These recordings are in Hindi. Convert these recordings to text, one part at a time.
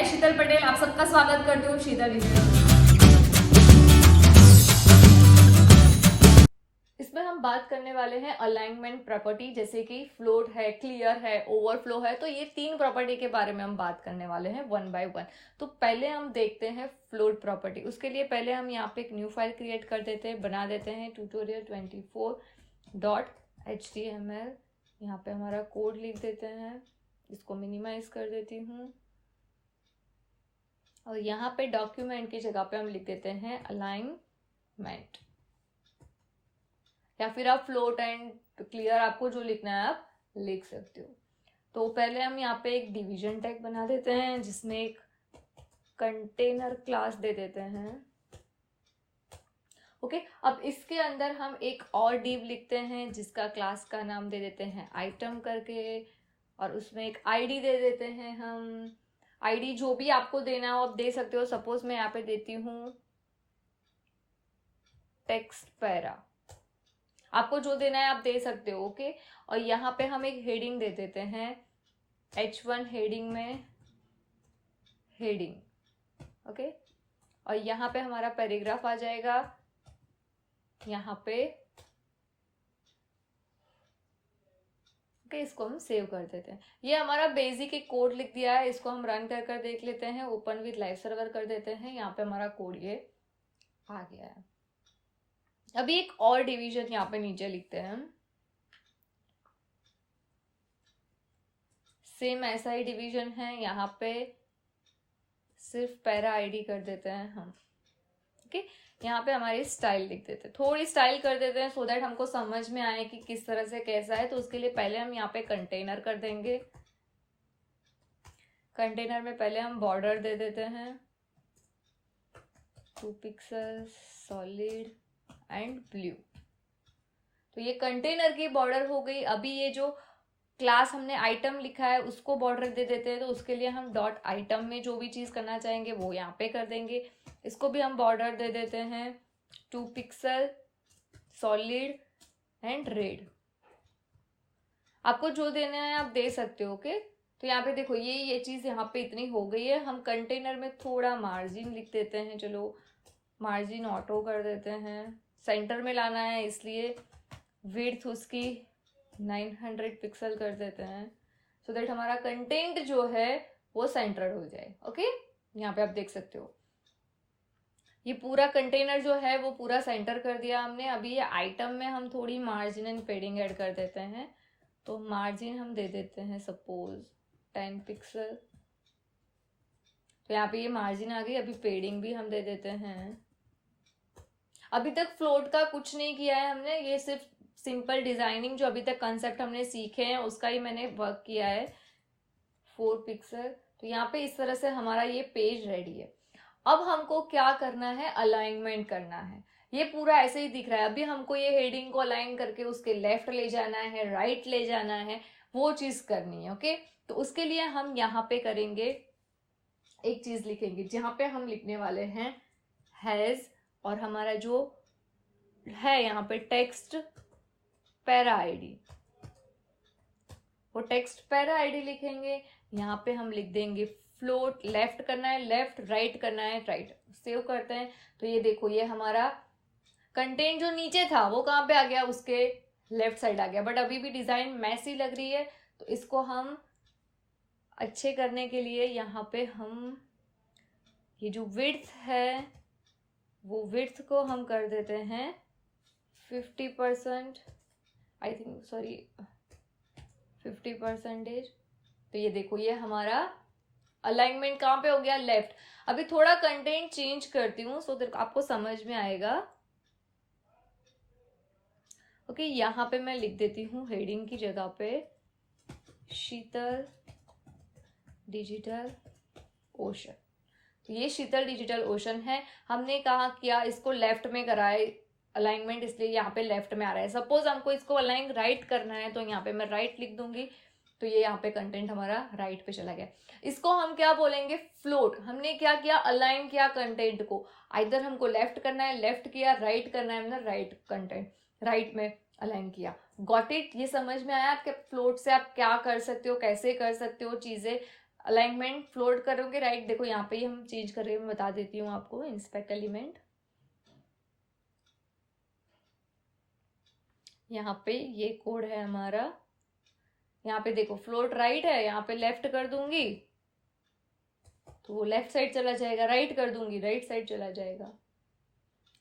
शीतल पटेल आप सबका स्वागत करती हूँ शीतल डिजिटल। इसमें हम बात करने वाले हैं अलाइनमेंट प्रॉपर्टी, जैसे कि फ्लोट है, क्लियर है, ओवरफ्लो है। तो ये तीन प्रॉपर्टी के बारे में हम बात करने वाले हैं वन बाय वन। तो पहले हम देखते हैं फ्लोट प्रॉपर्टी। उसके लिए पहले हम यहाँ पे एक न्यू फाइल क्रिएट कर देते हैं, बना देते हैं tutorial24.html। यहाँ पे हमारा कोड लिख देते हैं, इसको मिनिमाइज कर देती हूँ और यहाँ पे डॉक्यूमेंट की जगह पे हम लिख देते हैं अलाइनमेंट, या फिर आप फ्लोट एंड क्लियर, आपको जो लिखना है आप लिख सकते हो। तो पहले हम यहाँ पे एक डिवीजन टैग बना देते हैं जिसमें एक कंटेनर क्लास दे देते हैं। ओके, अब इसके अंदर हम एक और डिव लिखते हैं जिसका क्लास का नाम दे देते हैं आइटम करके, और उसमें एक आईडी दे देते हैं हम। आईडी जो भी आपको देना हो आप दे सकते हो। सपोज मैं यहाँ पे देती हूँ टेक्स्ट पैरा, आपको जो देना है आप दे सकते हो। ओके, और यहाँ पे हम एक हेडिंग दे देते हैं H1 हेडिंग में हेडिंग। ओके, और यहाँ पे हमारा पैराग्राफ आ जाएगा, यहाँ पे ओके, इसको हम सेव कर देते हैं। ये हमारा बेसिक एक कोड लिख दिया है, इसको हम रन कर कर देख लेते हैं। ओपन विद लाइव सर्वर कर देते हैं, यहाँ पे हमारा कोड ये आ गया है। अभी एक और डिवीजन यहाँ पे नीचे लिखते हैं हम, सेम ऐसा ही डिवीजन है, यहाँ पे सिर्फ पैरा आईडी कर देते हैं हम। ओके, यहाँ पे हमारी स्टाइल लिख देते हैं, थोड़ी स्टाइल कर देते हैं सो दैट हमको समझ में आए कि किस तरह से कैसा है। तो उसके लिए पहले हम यहाँ पे कंटेनर कर देंगे। कंटेनर में पहले हम बॉर्डर दे देते हैं 2 पिक्सल सॉलिड एंड ब्लू। तो ये कंटेनर की बॉर्डर हो गई। अभी ये जो क्लास हमने आइटम लिखा है उसको बॉर्डर दे देते हैं। तो उसके लिए हम डॉट आइटम में जो भी चीज करना चाहेंगे वो यहाँ पे कर देंगे। इसको भी हम बॉर्डर दे देते हैं 2 पिक्सल सॉलिड एंड रेड। आपको जो देना है आप दे सकते हो। ओके, तो यहाँ पे देखो ये चीज यहाँ पे इतनी हो गई है। हम कंटेनर में थोड़ा मार्जिन लिख देते हैं, चलो मार्जिन ऑटो कर देते हैं। सेंटर में लाना है इसलिए विड्थ उसकी 900 पिक्सल कर देते हैं, सो दैट हमारा कंटेंट जो है वो सेंटर्ड हो जाए। ओके, यहाँ पे आप देख सकते हो ये पूरा कंटेनर जो है वो पूरा सेंटर कर दिया हमने। अभी ये आइटम में हम थोड़ी मार्जिन एंड पेडिंग ऐड कर देते हैं। तो मार्जिन हम दे देते हैं सपोज 10 पिक्सल। तो यहाँ पे ये मार्जिन आ गई। अभी पेडिंग भी हम दे देते हैं। अभी तक फ्लोट का कुछ नहीं किया है हमने, ये सिर्फ सिंपल डिजाइनिंग जो अभी तक कंसेप्ट हमने सीखे हैं उसका ही मैंने वर्क किया है 4 पिक्सल। तो यहाँ पे इस तरह से हमारा ये पेज रेडी है। अब हमको क्या करना है, अलाइनमेंट करना है। ये पूरा ऐसे ही दिख रहा है। अभी हमको ये हेडिंग को अलाइन करके उसके लेफ्ट ले जाना है, राइट ले जाना है, वो चीज करनी है। ओके, तो उसके लिए हम यहाँ पे करेंगे, एक चीज लिखेंगे जहां पे हम लिखने वाले हैं हैज, और हमारा जो है यहाँ पे टेक्स्ट पैरा आईडी, वो टेक्स्ट पैरा आईडी लिखेंगे। यहाँ पे हम लिख देंगे फ्लोट, लेफ्ट करना है लेफ्ट, राइट करना है राइट। सेव करते हैं। तो ये देखो ये हमारा कंटेंट जो नीचे था वो कहाँ पे आ गया, उसके लेफ्ट साइड आ गया। बट अभी भी डिजाइन मैसी लग रही है, तो इसको हम अच्छे करने के लिए यहाँ पे हम ये जो विड्थ है वो विड्थ को हम कर देते हैं 50%, आई थिंक सॉरी 50%। तो ये देखो ये हमारा अलाइनमेंट कहाँ पे हो गया, लेफ्ट। अभी थोड़ा कंटेंट चेंज करती हूँ सो दैट आपको समझ में आएगा। ओके, यहाँ पे मैं लिख देती हूँ हेडिंग की जगह पे शीतल डिजिटल ओशन। तो ये शीतल डिजिटल ओशन है। हमने कहा किया इसको लेफ्ट में कराए अलाइनमेंट, इसलिए यहाँ पे लेफ्ट में आ रहा है। सपोज हमको इसको अलाइन राइट करना है तो यहाँ पे मैं राइट लिख दूंगी। तो ये यहाँ पे कंटेंट हमारा राइट पे चला गया। इसको हम क्या बोलेंगे, फ्लोट। हमने क्या किया, अलाइन किया कंटेंट को। आइदर हमको लेफ्ट करना है लेफ्ट किया, राइट करना है हमने राइट कंटेंट राइट में अलाइन किया। गॉट इट, ये समझ में आया आपके फ्लोट से आप क्या कर सकते हो, कैसे कर सकते हो चीजें। अलाइनमेंट फ्लोट करोगे राइट, देखो यहाँ पे ही हम चेंज करके मैं बता देती हूँ आपको। इंस्पेक्ट एलिमेंट, यहाँ पे ये कोड है हमारा, यहाँ पे देखो फ्लोट राइट है, यहाँ पे लेफ्ट कर दूंगी तो वो लेफ्ट साइड चला जाएगा, राइट कर दूंगी राइट साइड चला जाएगा।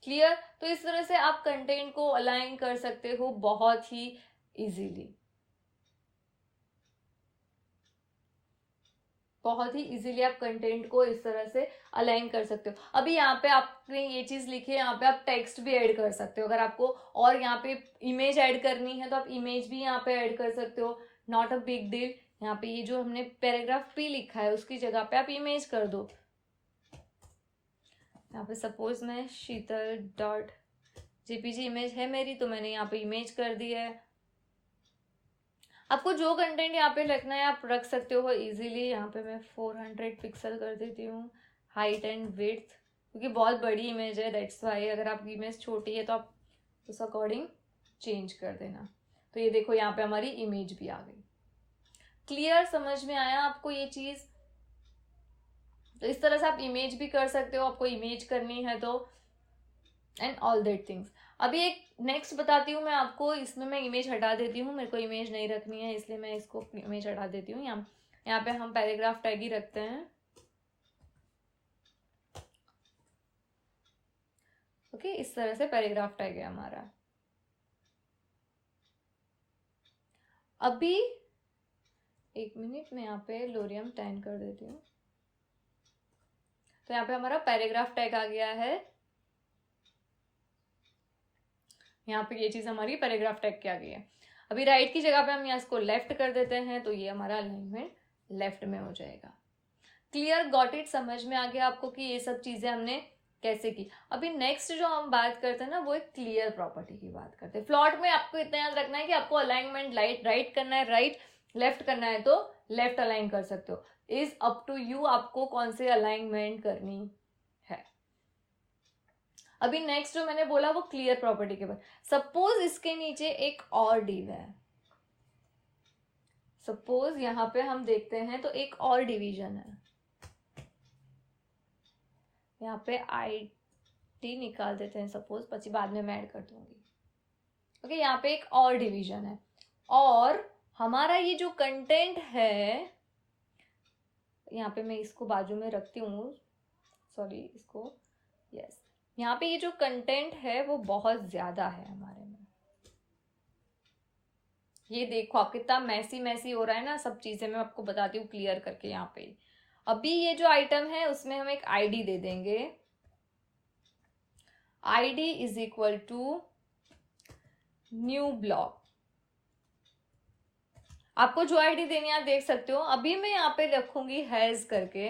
क्लियर? तो इस तरह से आप कंटेंट को अलाइन कर सकते हो बहुत ही इजीली, बहुत ही इजीली आप कंटेंट को इस तरह से अलाइन कर सकते हो। अभी यहाँ पे आपने ये चीज लिखी है, यहाँ पे आप टेक्स्ट भी ऐड कर सकते हो अगर आपको, और यहाँ पे इमेज ऐड करनी है तो आप इमेज भी यहाँ पे ऐड कर सकते हो, नॉट अ बिग डील। यहाँ पे ये जो हमने पैराग्राफ पी लिखा है उसकी जगह पे आप इमेज कर दो। यहाँ पे सपोज मैं शीतल डॉट जेपीजी इमेज है मेरी, तो मैंने यहाँ पे इमेज कर दी है। आपको जो कंटेंट यहाँ पे रखना है आप रख सकते हो इजीली। यहाँ पे मैं 400 पिक्सल कर देती हूँ हाइट एंड विड्थ, क्योंकि बहुत बड़ी इमेज है दैट्स वाई। अगर आपकी इमेज छोटी है तो आप उस अकॉर्डिंग चेंज कर देना। तो ये देखो यहाँ पे हमारी इमेज भी आ गई। क्लियर? समझ में आया आपको ये चीज? तो इस तरह से आप इमेज भी कर सकते हो, आपको इमेज करनी है तो, एंड ऑल दैट थिंग्स। अभी एक नेक्स्ट बताती हूँ मैं आपको, इसमें मैं इमेज हटा देती हूँ, मेरे को इमेज नहीं रखनी है इसलिए मैं इसको इमेज हटा देती हूँ। यहाँ पे हम पैराग्राफ टैग ही रखते हैं। ओके, इस तरह से पैराग्राफ टैग है हमारा। अभी एक मिनट में यहाँ पे लोरियम 10 कर देती हूँ, तो यहाँ पे हमारा पैराग्राफ टैग आ गया है। यहाँ पे ये चीज हमारी पैराग्राफ टैग की आ गई है। अभी राइट की जगह पे हम यहाँ इसको लेफ्ट कर देते हैं तो ये हमारा अलाइनमेंट लेफ्ट में हो जाएगा। क्लियर? Got it? समझ में आ गया आपको कि ये सब चीजें हमने कैसे की? अभी नेक्स्ट जो हम बात करते हैं ना वो एक क्लियर प्रॉपर्टी की बात करते हैं। प्लॉट में आपको इतना याद रखना है कि आपको अलाइनमेंट राइट करना है राइट, लेफ्ट करना है तो लेफ्ट अलाइन कर सकते हो। इज अप टू यू आपको कौन से अलाइनमेंट करनी है। अभी नेक्स्ट जो मैंने बोला वो क्लियर प्रॉपर्टी के बाद। सपोज इसके नीचे एक और डिव है, सपोज यहाँ पे हम देखते हैं तो एक और डिवीजन है, यहाँ पे IT निकाल देते हैं सपोज, પછી बाद में मैं ऐड कर दूंगी। ओके, यहाँ पे एक और डिवीजन है, और हमारा ये जो कंटेंट है, यहाँ पे मैं इसको बाजू में रखती हूँ, सॉरी इसको, यस, यहाँ पे ये जो कंटेंट है वो बहुत ज्यादा है हमारे में। ये देखो आप कितना मैसी हो रहा है ना, सब चीजें मैं आपको बताती हूँ क्लियर करके। यहाँ पे अभी ये जो आइटम है उसमें हम एक ID दे देंगे, ID is equal to new block. आपको जो ID देनी है आप देख सकते हो। अभी मैं यहाँ पे रखूंगी हैज करके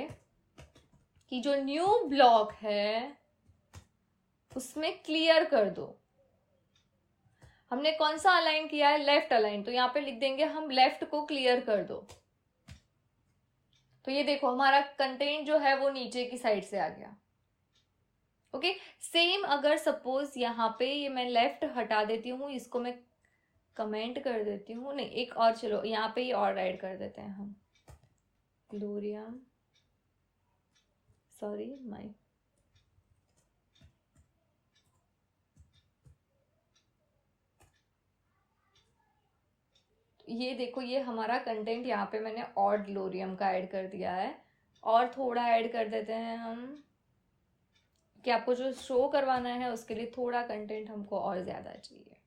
कि जो न्यू ब्लॉक है उसमें क्लियर कर दो। हमने कौन सा अलाइन किया है? लेफ्ट अलाइन, तो यहाँ पे लिख देंगे हम लेफ्ट को क्लियर कर दो। तो ये देखो हमारा कंटेंट जो है वो नीचे की साइड से आ गया। ओके, सेम अगर सपोज यहाँ पे ये मैं लेफ्ट हटा देती हूँ, इसको मैं कमेंट कर देती हूँ, नहीं एक और, चलो यहाँ पे ये और ऐड कर देते हैं हम, ग्लोरियम, सॉरी माई, ये देखो ये हमारा कंटेंट यहाँ पे मैंने और ग्लोरियम का ऐड कर दिया है, और थोड़ा ऐड कर देते हैं हम कि आपको जो शो करवाना है उसके लिए थोड़ा कंटेंट हमको और ज्यादा चाहिए।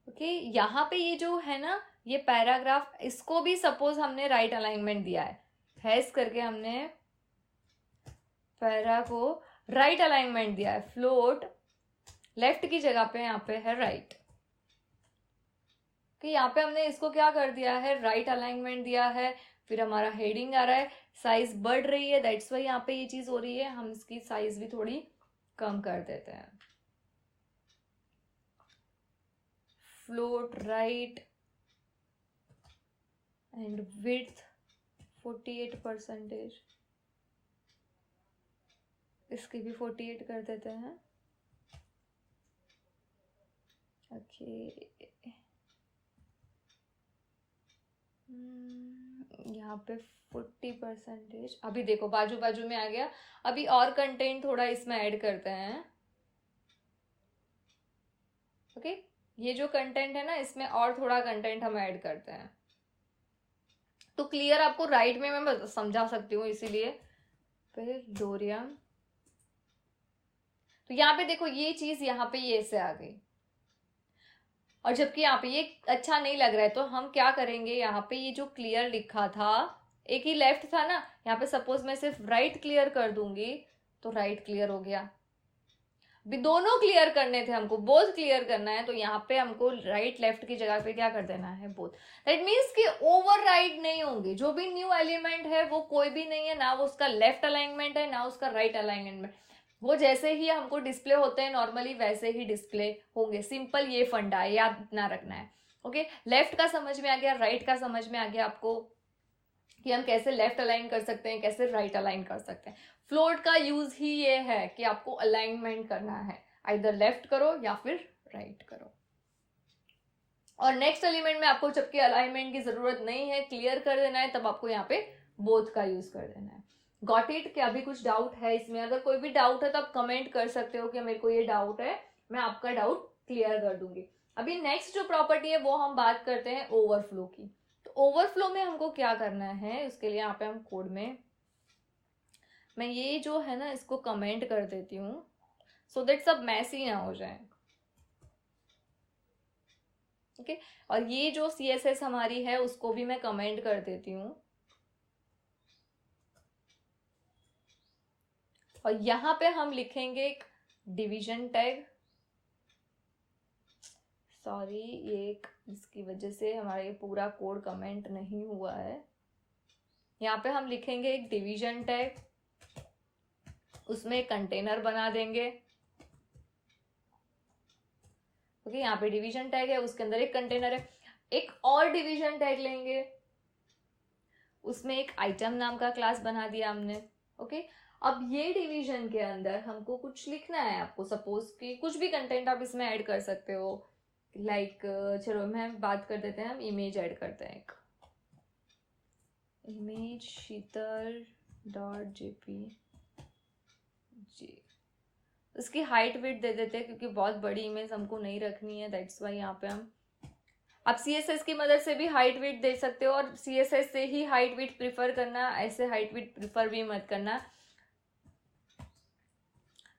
ओके, यहाँ पे ये जो है ना ये पैराग्राफ, इसको भी सपोज हमने राइट अलाइनमेंट दिया है, हैज करके हमने पैरा को राइट अलाइनमेंट दिया है, फ्लोट लेफ्ट की जगह पे यहाँ पे है राइट, कि यहाँ पे हमने इसको क्या कर दिया है, राइट अलाइनमेंट दिया है। फिर हमारा हेडिंग आ रहा है, साइज बढ़ रही है, दैट्स वाई यहाँ पे ये चीज हो रही है, हम इसकी साइज भी थोड़ी कम कर देते हैं। फ्लोट राइट एंड विड्थ 48%, इसकी भी 48 कर देते हैं। ओके, यहाँ पे 40%। अभी देखो बाजू बाजू में आ गया। अभी और कंटेंट थोड़ा इसमें ऐड करते हैं। ओके, ये जो कंटेंट है ना, इसमें और थोड़ा कंटेंट हम ऐड करते हैं तो क्लियर आपको राइट में मैं समझा सकती हूँ, इसीलिए। फिर डोरियम, तो यहाँ पे देखो ये चीज यहाँ पे ये से आ गई, और जबकि यहाँ पे ये अच्छा नहीं लग रहा है, तो हम क्या करेंगे, यहाँ पे ये जो क्लियर लिखा था, एक ही लेफ्ट था ना, यहाँ पे सपोज मैं सिर्फ राइट क्लियर कर दूंगी तो राइट क्लियर हो गया। भी दोनों क्लियर करने थे हमको, बोथ क्लियर करना है, तो यहाँ पे हमको राइट लेफ्ट की जगह पे क्या कर देना है, बोथ। दैट मीन्स कि ओवर राइट नहीं होंगे। जो भी न्यू एलिमेंट है वो कोई भी नहीं है, ना वो उसका लेफ्ट अलाइनमेंट है ना उसका राइट अलाइनमेंट। वो जैसे ही हमको डिस्प्ले होते हैं नॉर्मली वैसे ही डिस्प्ले होंगे। सिंपल ये फंडा है, याद ना रखना है। ओके, लेफ्ट का समझ में आ गया, राइट का समझ में आ गया आपको कि हम कैसे लेफ्ट अलाइन कर सकते हैं, कैसे राइट अलाइन कर सकते हैं। फ्लोट का यूज ही ये है कि आपको अलाइनमेंट करना है, आइदर लेफ्ट करो या फिर राइट करो। और नेक्स्ट एलिमेंट में आपको जबकि अलाइनमेंट की जरूरत नहीं है, क्लियर कर देना है, तब आपको यहाँ पे बोथ का यूज कर देना है। Got it? क्या अभी कुछ डाउट है इसमें? अगर कोई भी डाउट है तो आप कमेंट कर सकते हो कि मेरे को ये डाउट है, मैं आपका डाउट क्लियर कर दूंगी। अभी नेक्स्ट जो प्रॉपर्टी है वो हम बात करते हैं ओवरफ्लो की। तो ओवरफ्लो में हमको क्या करना है, उसके लिए यहाँ पे हम कोड में, मैं ये जो है ना इसको कमेंट कर देती हूँ सो दैट सब मैसी ना हो जाए। ओके, और ये जो CSS हमारी है उसको भी मैं कमेंट कर देती हूँ। और यहाँ पे हम लिखेंगे एक डिवीजन टैग। सॉरी, ये इसकी वजह से हमारा ये पूरा कोड कमेंट नहीं हुआ है। यहाँ पे हम लिखेंगे एक डिवीजन टैग, उसमें एक कंटेनर बना देंगे। ओके, यहाँ पे डिवीजन टैग है, उसके अंदर एक कंटेनर है। एक और डिवीजन टैग लेंगे, उसमें एक आइटम नाम का क्लास बना दिया हमने। ओके, अब ये डिवीजन के अंदर हमको कुछ लिखना है आपको, सपोज कि कुछ भी कंटेंट आप इसमें ऐड कर सकते हो। लाइक चलो मैं बात कर देते हैं, हम इमेज ऐड करते हैं, एक इमेज शीतल.jpg। उसकी हाइट वेट दे देते हैं क्योंकि बहुत बड़ी इमेज हमको नहीं रखनी है, दैट्स वाई यहाँ पे हम। आप CSS की मदद से भी हाइट वेट दे सकते हो, और CSS से ही हाइट वेट प्रिफर करना, ऐसे हाइट वेट प्रिफर भी मत करना।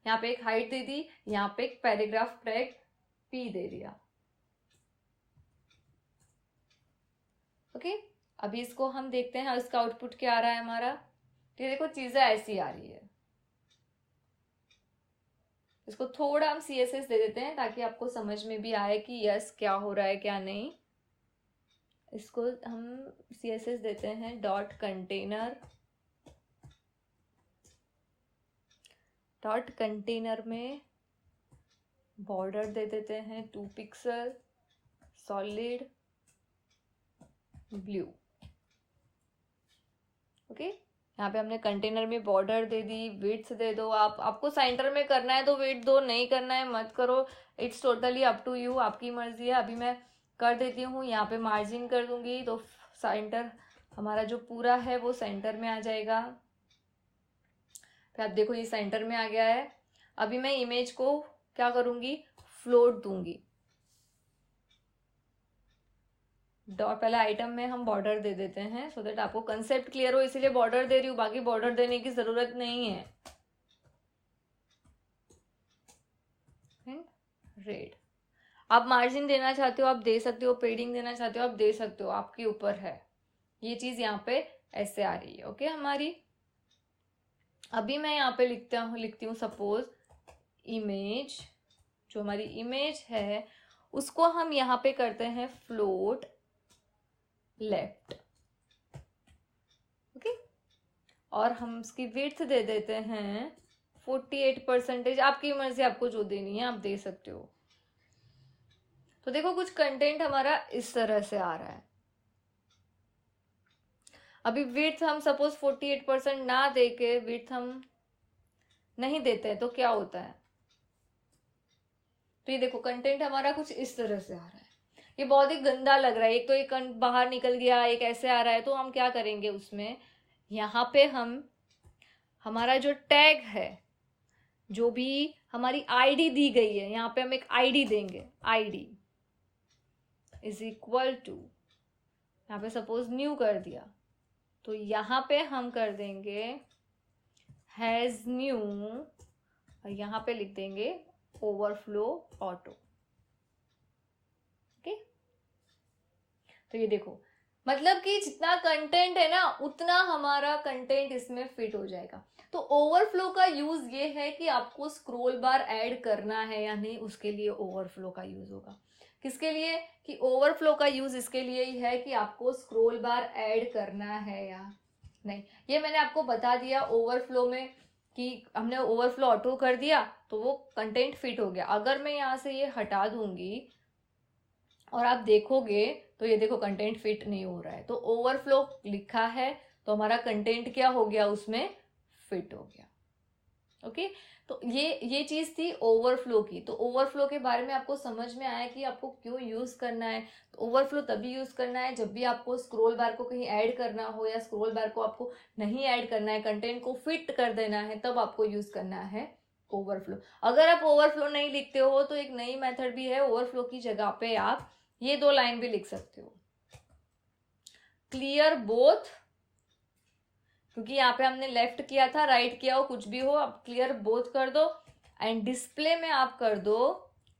यहाँ पे एक हाइट दे दी, यहाँ पे एक पैराग्राफ टैग P दे दिया। ओके, अभी इसको हम देखते हैं इसका आउटपुट क्या आ रहा है हमारा। तो देखो चीजें ऐसी आ रही है। इसको थोड़ा हम CSS दे देते हैं ताकि आपको समझ में भी आए कि यस क्या हो रहा है क्या नहीं। इसको हम CSS देते हैं डॉट कंटेनर। डॉट कंटेनर में बॉर्डर दे देते हैं 2 पिक्सल, सॉलिड ब्लू। ओके, यहाँ पे हमने कंटेनर में बॉर्डर दे दी, विड्थ दे दो। आपको सेंटर में करना है तो विड्थ दो, नहीं करना है मत करो, it's totally up to you, आपकी मर्जी है। अभी मैं कर देती हूँ, यहाँ पे मार्जिन कर दूंगी तो सेंटर हमारा जो पूरा है वो सेंटर में आ जाएगा। फिर आप देखो ये सेंटर में आ गया है। अभी मैं इमेज को क्या करूंगी, फ्लोट दूंगी। पहले आइटम में हम बॉर्डर दे देते हैं सो दैट आपको कंसेप्ट क्लियर हो, इसीलिए बॉर्डर दे रही हूँ, बाकी बॉर्डर देने की जरूरत नहीं है। रेड, आप मार्जिन देना चाहते हो आप दे सकते हो, पेडिंग देना चाहते हो आप दे सकते हो, आपके ऊपर है। ये चीज यहाँ पे ऐसे आ रही है। ओके हमारी, अभी मैं यहाँ पे लिखती हूँ सपोज इमेज, जो हमारी इमेज है उसको हम यहाँ पे करते हैं फ्लोट लेफ्ट। ओके, और हम उसकी विड्थ दे देते हैं 48%। आपकी मर्जी, आपको जो देनी है आप दे सकते हो। तो देखो कुछ कंटेंट हमारा इस तरह से आ रहा है। अभी विड्थ हम सपोज 48% ना देके विड्थ हम नहीं देते हैं तो क्या होता है, तो ये देखो कंटेंट हमारा कुछ इस तरह से आ रहा है। ये बहुत ही गंदा लग रहा है, एक तो एक बाहर निकल गया, एक ऐसे आ रहा है, तो हम क्या करेंगे उसमें, यहाँ पे हम हमारा जो टैग है, जो भी हमारी आईडी दी गई है, यहाँ पे हम एक आईडी देंगे, आईडी इज इक्वल टू, यहाँ पे सपोज न्यू कर दिया, तो यहाँ पे हम कर देंगे हैज न्यू, और यहाँ पे लिख देंगे ओवरफ्लो ऑटो। ओके, तो ये देखो, मतलब कि जितना कंटेंट है ना उतना हमारा कंटेंट इसमें फिट हो जाएगा। तो ओवरफ्लो का यूज ये है कि आपको स्क्रॉल बार ऐड करना है या नहीं, उसके लिए ओवरफ्लो का यूज होगा। किसके लिए, कि ओवरफ्लो का यूज इसके लिए ही है कि आपको स्क्रॉल बार ऐड करना है या नहीं। ये मैंने आपको बता दिया ओवरफ्लो में कि हमने ओवरफ्लो ऑटो कर दिया तो वो कंटेंट फिट हो गया। अगर मैं यहाँ से ये हटा दूंगी और आप देखोगे तो ये देखो कंटेंट फिट नहीं हो रहा है, तो ओवरफ्लो लिखा है तो हमारा कंटेंट क्या हो गया, उसमें फिट हो गया। ओके, तो ये चीज थी ओवरफ्लो की। तो ओवरफ्लो के बारे में आपको समझ में आया कि आपको क्यों यूज करना है। तो ओवरफ्लो तभी यूज करना है जब भी आपको स्क्रॉल बार को कहीं ऐड करना हो, या स्क्रॉल बार को आपको नहीं ऐड करना है, कंटेंट को फिट कर देना है, तब आपको यूज करना है ओवरफ्लो। अगर आप ओवरफ्लो नहीं लिखते हो तो एक नई मेथड भी है, ओवरफ्लो की जगह पे आप ये 2 लाइन भी लिख सकते हो, क्लियर बोथ, क्योंकि यहाँ पे हमने लेफ्ट किया था, राइट किया हो, कुछ भी हो, आप क्लियर बोथ कर दो, एंड डिस्प्ले में आप कर दो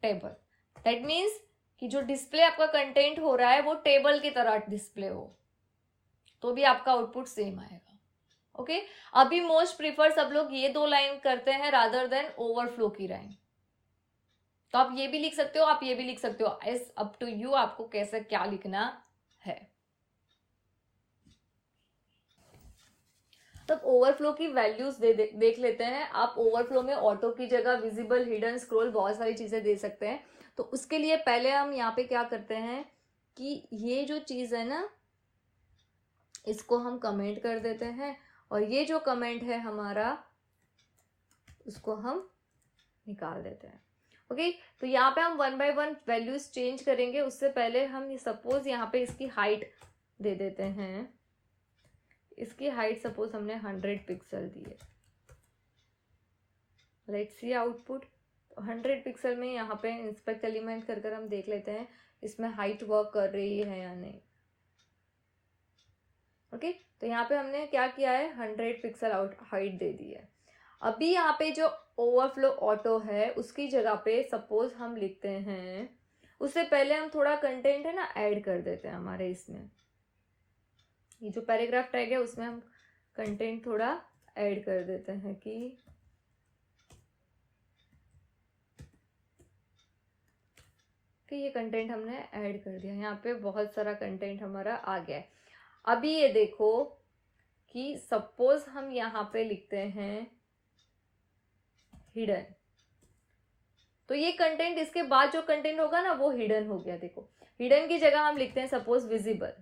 टेबल। दैट मीन्स कि जो डिस्प्ले आपका कंटेंट हो रहा है वो टेबल की तरह डिस्प्ले हो, तो भी आपका आउटपुट सेम आएगा। ओके, अभी मोस्ट प्रिफर सब लोग ये 2 लाइन करते हैं रादर देन ओवरफ्लो की लाइन। तो आप ये भी लिख सकते हो, आप ये भी लिख सकते हो, इट्स अप टू यू, आपको कैसे क्या लिखना है। तब ओवरफ्लो की वैल्यूज देख लेते हैं। आप ओवरफ्लो में ऑटो की जगह विजिबल, हिडन, स्क्रॉल, बहुत सारी चीजें दे सकते हैं। तो उसके लिए पहले हम यहाँ पे क्या करते हैं कि ये जो चीज है ना, इसको हम कमेंट कर देते हैं, और ये जो कमेंट है हमारा उसको हम निकाल देते हैं। ओके, तो यहाँ पे हम 1 by 1 वैल्यूज चेंज करेंगे। उससे पहले हम सपोज यहाँ पे इसकी हाइट दे देते हैं, इसकी हाइट सपोज हमने 100 पिक्सल दी है। Let's see output. 100 पिक्सल में यहाँ पे इंस्पेक्ट एलिमेंट कर हम देख लेते हैं इसमें हाइट वर्क कर रही है या नहीं। ओके, तो यहाँ पे हमने क्या किया है, 100 पिक्सल हाइट दे दी है। अभी यहाँ पे जो ओवरफ्लो ऑटो है उसकी जगह पे सपोज हम लिखते हैं, उससे पहले हम थोड़ा कंटेंट है ना ऐड कर देते हैं हमारे इसमें, ये जो पैराग्राफ टैग है उसमें हम कंटेंट थोड़ा ऐड कर देते हैं कि ये कंटेंट हमने ऐड कर दिया। यहाँ पे बहुत सारा कंटेंट हमारा आ गया है। अभी ये देखो कि सपोज हम यहाँ पे लिखते हैं हिडन, तो ये कंटेंट, इसके बाद जो कंटेंट होगा ना वो हिडन हो गया। देखो, हिडन की जगह हम लिखते हैं सपोज विजिबल,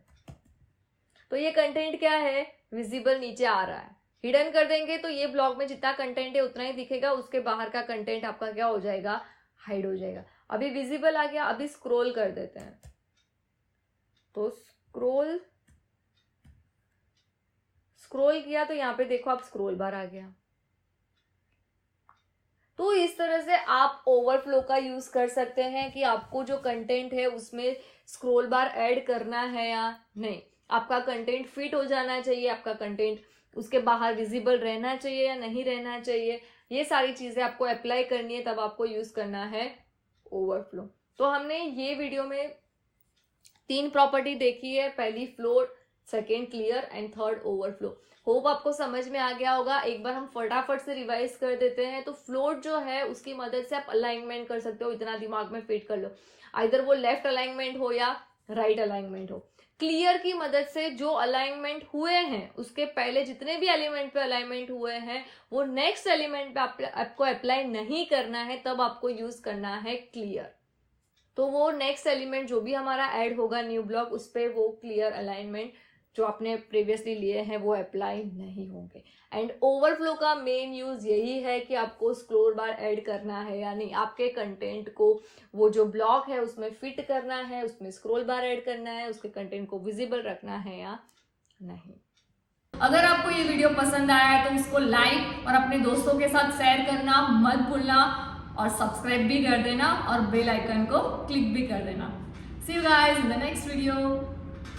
तो ये कंटेंट क्या है, विजिबल नीचे आ रहा है। हिडन कर देंगे तो ये ब्लॉग में जितना कंटेंट है उतना ही दिखेगा, उसके बाहर का कंटेंट आपका क्या हो जाएगा, हाइड हो जाएगा। अभी विजिबल आ गया। अभी स्क्रॉल कर देते हैं, तो स्क्रॉल किया तो यहाँ पे देखो आप स्क्रॉल बार आ गया। तो इस तरह से आप ओवरफ्लो का यूज कर सकते हैं कि आपको जो कंटेंट है उसमें स्क्रॉल बार ऐड करना है या नहीं, आपका कंटेंट फिट हो जाना चाहिए, आपका कंटेंट उसके बाहर विजिबल रहना चाहिए या नहीं रहना चाहिए, ये सारी चीजें आपको अप्लाई करनी है, तब आपको यूज करना है ओवरफ्लो। तो हमने ये वीडियो में 3 प्रॉपर्टी देखी है, पहली float, second clear and third overflow. Hope आपको समझ में आ गया होगा। एक बार हम फटाफट से रिवाइज कर देते हैं। तो फ्लोट जो है उसकी मदद से आप अलाइनमेंट कर सकते हो, इतना दिमाग में फिट कर लो, आइदर वो लेफ्ट अलाइनमेंट हो या राइट अलाइनमेंट हो। क्लियर की मदद से जो अलाइनमेंट हुए हैं उसके पहले जितने भी एलिमेंट पे अलाइनमेंट हुए हैं वो नेक्स्ट एलिमेंट पे आपको अप्लाई नहीं करना है, तब आपको यूज करना है क्लियर। तो वो नेक्स्ट एलिमेंट जो भी हमारा ऐड होगा न्यू ब्लॉक, उस पर वो क्लियर अलाइनमेंट जो आपने प्रीवियसली लिए हैं वो अप्लाई नहीं होंगे। एंड ओवरफ्लो का मेन यूज यही है कि आपको स्क्रोल बार ऐड करना है, यानी आपके कंटेंट को वो जो ब्लॉक है उसमें फिट करना है, उसमें स्क्रोल बार ऐड करना है, उसके कंटेंट को विजिबल रखना है या नहीं। अगर आपको ये वीडियो पसंद आया है तो इसको लाइक और अपने दोस्तों के साथ शेयर करना मत भूलना, और सब्सक्राइब भी कर देना और बेल आइकन को क्लिक भी कर देना। See you guys in the next video.